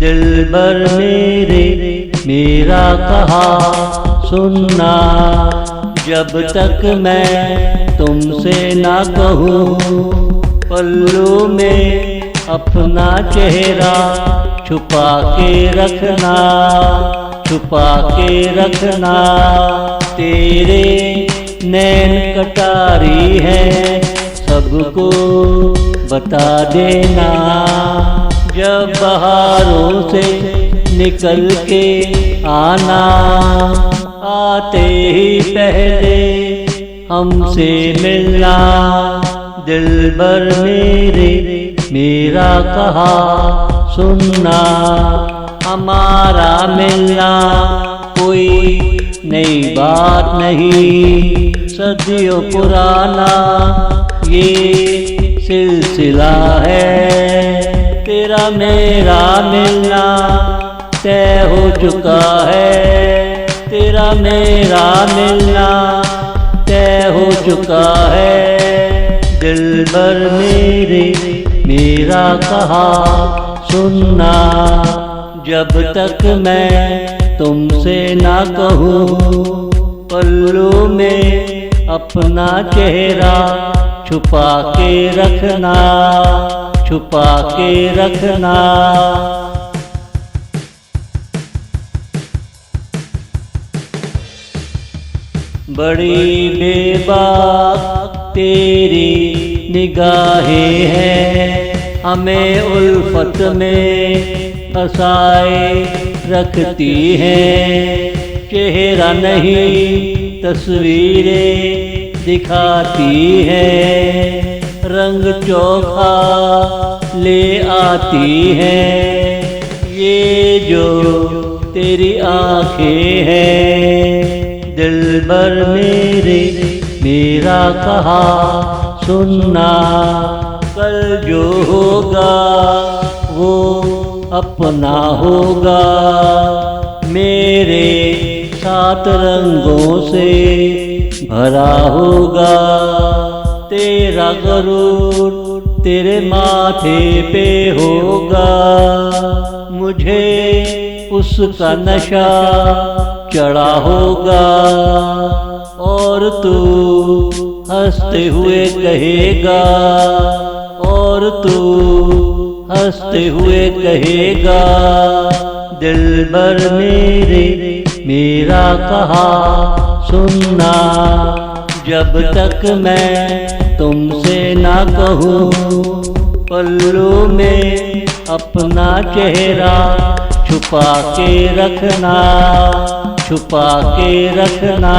दिलबर मेरे मेरा कहा सुनना, जब तक मैं तुमसे ना कहूँ पल्लू में अपना चेहरा छुपा के रखना, छुपा के रखना। तेरे नैन कटारी है सबको बता देना, जब बहारों से निकल के आना, आते ही पहले हमसे मिलना। दिलबर मेरे मेरा कहा सुनना, हमारा मिलना कोई नई बात नहीं, सदियों पुराना ये सिलसिला है। तेरा मेरा मिलना तय हो चुका है, तेरा मेरा मिलना तय हो चुका है। दिलबर मेरे मेरा कहा सुनना, जब तक मैं तुमसे ना कहूँ पल्लू में अपना चेहरा छुपा के रखना, छुपा के रखना। बड़ी बेबाक तेरी निगाहें हैं, हमें उल्फत में फंसाए रखती हैं। चेहरा नहीं तस्वीरें दिखाती हैं, रंग चोखा ले आती हैं। ये जो तेरी आँखें हैं, दिलबर मेरे मेरा कहा सुनना, कल जो होगा वो अपना होगा। मेरे 7 रंगों से भरा होगा, तेरा गरूर तेरे माथे पे होगा। मुझे उसका नशा चढ़ा होगा, और तू हंसते हुए कहेगा, और तू हंसते हुए कहेगा। दिलबर मेरे मेरा कहा सुनना, जब तक मैं तुमसे ना कहूँ पल्लू में अपना चेहरा छुपा के रखना, छुपा के रखना।